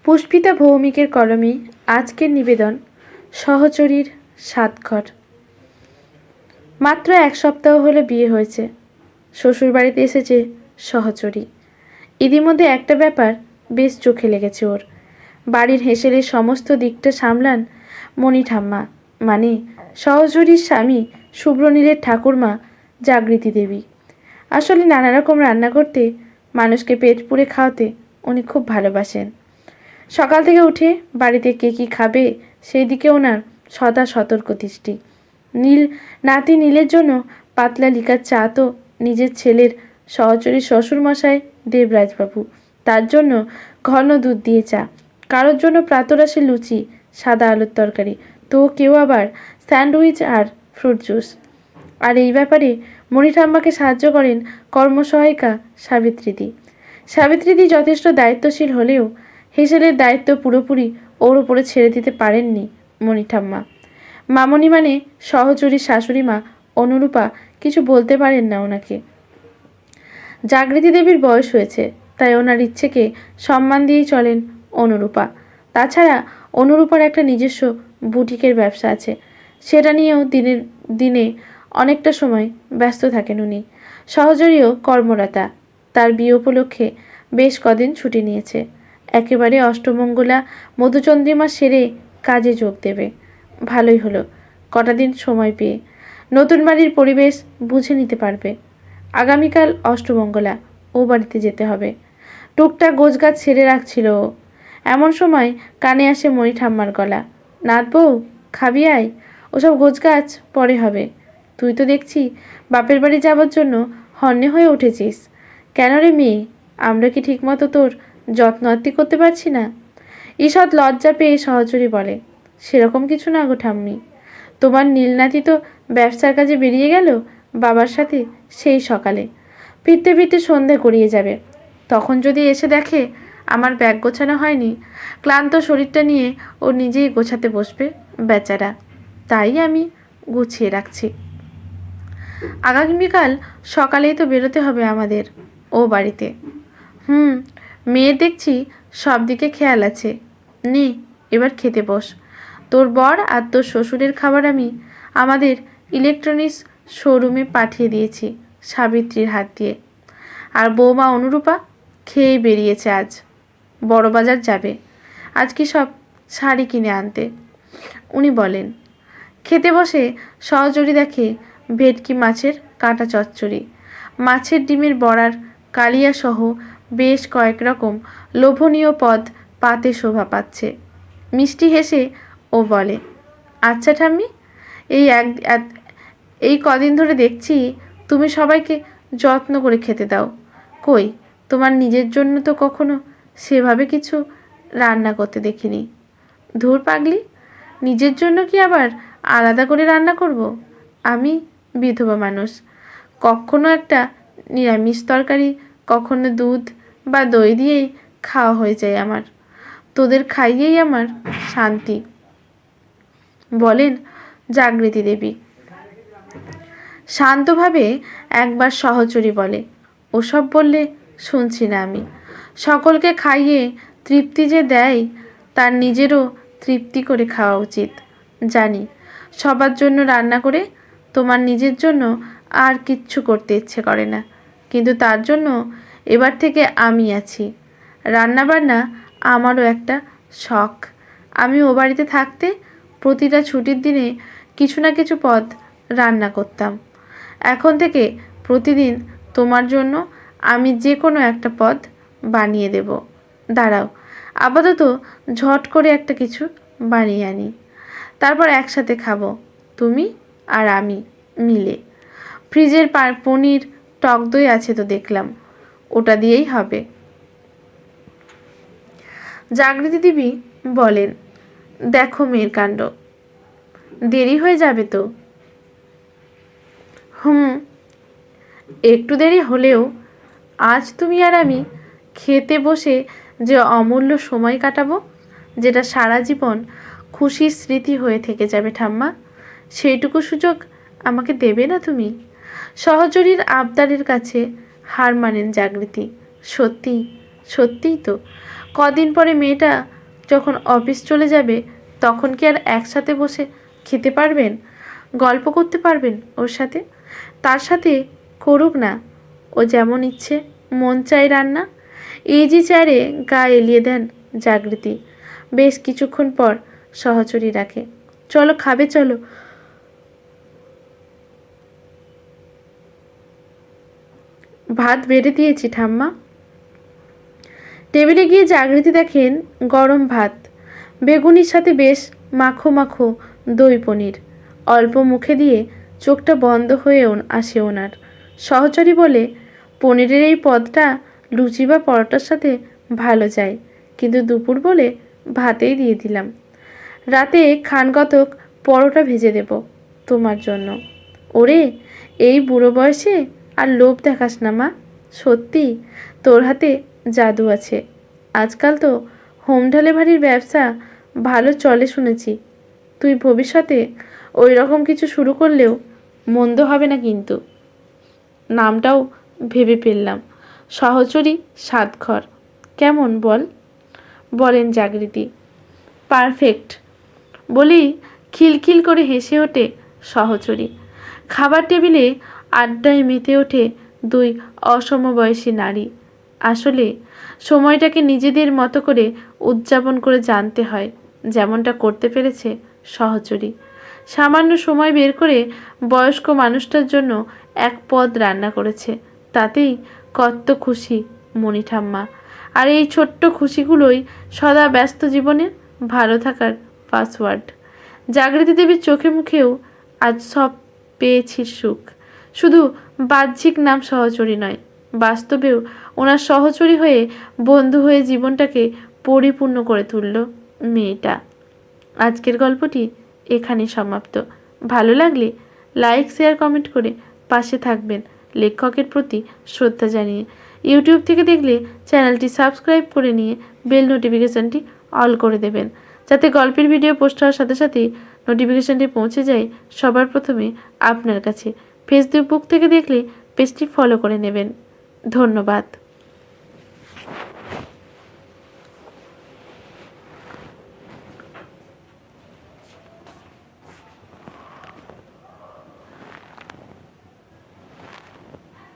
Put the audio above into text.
পুষ্পিতা ভৌমিকের কলমে আজকের নিবেদন সহচরীর সাতঘর। মাত্র 1 সপ্তাহ হলো বিয়ে হয়েছে। শ্বশুরবাড়িতে এসেছে সহচরী। ইতিমধ্যে একটা ব্যাপার বেশ চোখে লেগেছে ওর। বাড়ির হেঁসেলের সমস্ত দিকটা সামলান মণি ঠাম্মা, মানে সহচরীর স্বামী শুভ্রনীলের ঠাকুরমা জাগৃতি দেবী। আসলে নানা রকম রান্না করতে, মানুষকে পেট পুড়ে খাওয়াতে উনি খুব ভালোবাসেন। সকাল থেকে উঠে বাড়িতে কে কী খাবে সেই দিকে ওনার সদা সতর্ক দৃষ্টি। নাতি নীলের জন্য পাতলা লিকার চা তো নিজের ছেলের সহচরীর শ্বশুরমশাই দেবরাজবাবু, তার জন্য ঘন দুধ দিয়ে চা, কারোর জন্য প্রাতরাশে লুচি, সাদা আলুর তরকারি, তো কেউ আবার স্যান্ডউইচ আর ফ্রুট জুস। আর এই ব্যাপারে মণি ঠাম্মাকে সাহায্য করেন কর্মসহায়িকা সাবিত্রীদি। সাবিত্রীদি যথেষ্ট দায়িত্বশীল হলেও হেসেলের দায়িত্ব পুরোপুরি ওর উপরে ছেড়ে দিতে পারেননি মণি ঠাম্মা। মামনি মানে সহচরীর শাশুড়ি মা অনুরূপা কিছু বলতে পারেন না ওনাকে। জাগৃতি দেবীর বয়স হয়েছে, তাই ওনার ইচ্ছেকে সম্মান দিয়েই চলেন অনুরূপা। তাছাড়া অনুরূপার একটা নিজস্ব বুটিকের ব্যবসা আছে, সেটা নিয়েও দিনে অনেকটা সময় ব্যস্ত থাকেন উনি। সহচরীও কর্মরতা, তার বিয়ে উপলক্ষে বেশ কদিন ছুটি নিয়েছে। একেবারে অষ্টমঙ্গলা মধুচন্দ্রিমা সেরে কাজে যোগ দেবে। ভালোই হলো কটা দিন সময় পেয়ে, নতুন বাড়ির পরিবেশ বুঝে নিতে পারবে। আগামীকাল অষ্টমঙ্গলা, ও বাড়িতে যেতে হবে। টুকটাক গোছগাছ ছেড়ে রাখছিল ও। এমন সময় কানে আসে মণি ঠাম্মার গলা, নাথ বউ খাবি আয়, ওসব গোছগাছ পরে হবে। তুই তো দেখছি বাপের বাড়ি যাবার জন্য হন্যে হয়ে উঠেছিস। কেন রে মেয়ে, আমরা কি ঠিকমতো তোর যত্ন আত্তি করতে পারছি না? ঈষৎ লজ্জা পেয়ে সহচরী বলে, সেরকম কিছু না গো ঠাম্মি, তোমার নীলনাতি তো ব্যবসার কাজে বেরিয়ে গেল বাবার সাথে সেই সকালে। ফিরতে ফিরতে সন্ধে গড়িয়ে যাবে। তখন যদি এসে দেখে আমার ব্যাগ গোছানো হয়নি, ক্লান্ত শরীরটা নিয়ে ও নিজেই গোছাতে বসবে বেচারা। তাই আমি গুছিয়ে রাখছি। আগামীকাল সকালেই তো বেরোতে হবে আমাদের ও বাড়িতে। মেয়ে দেখছি সব দিকে খেয়াল আছে। নে এবার খেতে বস। তোর বর আর তোর শ্বশুরের খাবার আমি আমাদের ইলেকট্রনিক্স শোরুমে পাঠিয়ে দিয়েছি সাবিত্রীর হাত দিয়ে। আর বৌমা অনুরূপা খেয়ে বেরিয়েছে, আজ বড়বাজার যাবে। আজ কি সব শাড়ি কিনে আনতে উনি বলেন। খেতে বসে সহচরী দেখে ভেটকি মাছের কাঁটা চচ্চড়ি, মাছের ডিমের বড়ার কালিয়াসহ বেশ কয়েক রকম লোভনীয় পদ পাতে শোভা পাচ্ছে। মিষ্টি হেসে ও বলে, আচ্ছা ঠাম্মি, এই কদিন ধরে দেখছি তুমি সবাইকে যত্ন করে খেতে দাও। কই, তোমার নিজের জন্য তো কখনো সেভাবে কিছু রান্না করতে দেখিনি। ধুর পাগলি, নিজের জন্য কি আবার আলাদা করে রান্না করব? আমি বিধবা মানুষ, কখনো একটা নিরামিষ তরকারি, কখনো দুধ বা দই দিয়েই খাওয়া হয়ে যায় আমার। তোদের খাইয়েই আমার শান্তি, বলেন জাগৃতি দেবী। শান্তভাবে একবার সহচরী বলে, ওসব বললে শুনছি না আমি। সকলকে খাইয়ে তৃপ্তি যে দেয়, তার নিজেরও তৃপ্তি করে খাওয়া উচিত। জানি সবার জন্য রান্না করে তোমার নিজের জন্য আর কিচ্ছু করতে ইচ্ছে করে না, কিন্তু তার জন্য এবার থেকে আমি আছি। রান্নাবান্না আমারও একটা শখ। আমি ও বাড়িতে থাকতে প্রতিটা ছুটির দিনে কিছু না কিছু পদ রান্না করতাম। এখন থেকে প্রতিদিন তোমার জন্য আমি যে কোনো একটা পদ বানিয়ে দেব। দাঁড়াও, আপাতত ঝট করে একটা কিছু বানিয়ে আনি, তারপর একসাথে খাবো তুমি আর আমি মিলে। ফ্রিজের পনির টক দই আছে তো দেখলাম, ওটা দিয়েই হবে। জাগৃতি দেবী বলেন, দেখো মেয়ের কাণ্ড, দেরি হয়ে যাবে তো। একটু দেরি হলেও আজ তুমি আর আমি খেতে বসে যে অমূল্য সময় কাটাবো, যেটা সারা জীবন খুশির স্মৃতি হয়ে থেকে যাবে ঠাম্মা, সেইটুকু সুযোগ আমাকে দেবে না তুমি? সহচরীর আবদারের কাছে হার মানেন জাগৃতি। সত্যিই তো কদিন পরে মেয়েটা যখন অফিস চলে যাবে তখন কি আর একসাথে বসে খেতে পারবেন, গল্প করতে পারবেন ওর সাথে? তার সাথে করুক না ও যেমন ইচ্ছে, মন চাই রান্না। ইজি চেয়ারে গা এলিয়ে দেন জাগৃতি। বেশ কিছুক্ষণ পর সহচরী রাখে, চলো খাবে চলো। ভাত বেড়ে দিয়েছি ঠাম্মা। টেবিলে গিয়ে জাগৃতি দেখেন গরম ভাত, বেগুনির সাথে বেশ মাখো মাখো দই পনির। অল্প মুখে দিয়ে চোখটা বন্ধ হয়ে আসে ওনার। সহচরী বলে, পনিরের এই পদটা লুচি বা পরোটার সাথে ভালো যায়, কিন্তু দুপুর বলে ভাতেই দিয়ে দিলাম। রাতে খানগতক পরোটা ভেজে দেব তোমার জন্য। ওরে, এই বুড়ো বয়সে আর লোভ দেখাস না মা, সত্যি তোর হাতে জাদু আছে। আজকাল তো হোম ডেলিভারির ব্যবসা ভালো চলে শুনেছি। তুই ভবিষ্যতে ওই রকম কিছু শুরু করলেও মন্দ হবে না কিন্তু। নামটাও ভেবে ফেললাম, সহচরী সাতঘর। কেমন বলেন জাগৃতি। পারফেক্ট বলেই খিলখিল করে হেসে ওঠে সহচরী। খাবার টেবিলে আড্ডায় মেতে ওঠে দুই অসমবয়সী নারী। আসলে সময়টাকে নিজেদের মতো করে উদযাপন করে জানতে হয়, যেমনটা করতে পেরেছে সহচরী। সামান্য সময় বের করে বয়স্ক মানুষটার জন্য এক পদ রান্না করেছে, তাতেই কত খুশি মণি ঠাম্মা। আর এই ছোট্ট খুশিগুলোই সদা ব্যস্ত জীবনে ভালো থাকার পাসওয়ার্ড। জাগৃতি দেবীর চোখে মুখেও আজ সব পেয়েছি সুখ। শুধু বাহ্যিক নাম সহচরী নয়, বাস্তবেও ওনার সহচরী হয়ে, বন্ধু হয়ে জীবনটাকে পরিপূর্ণ করে তুলল মেয়েটা। আজকের গল্পটি এখানেই সমাপ্ত। ভালো লাগলে লাইক শেয়ার কমেন্ট করে পাশে থাকবেন লেখকের প্রতি শ্রদ্ধা জানিয়ে। ইউটিউব থেকে দেখলে চ্যানেলটি সাবস্ক্রাইব করে নিয়ে বেল নোটিফিকেশানটি অল করে দেবেন, যাতে গল্পের ভিডিও পোস্ট হওয়ার সাথে সাথেই নোটিফিকেশানটি পৌঁছে যায় সবার প্রথমে আপনার কাছে। ফেসবুক থেকে দেখলে পেজটি ফলো করে নেবেন। ধন্যবাদ।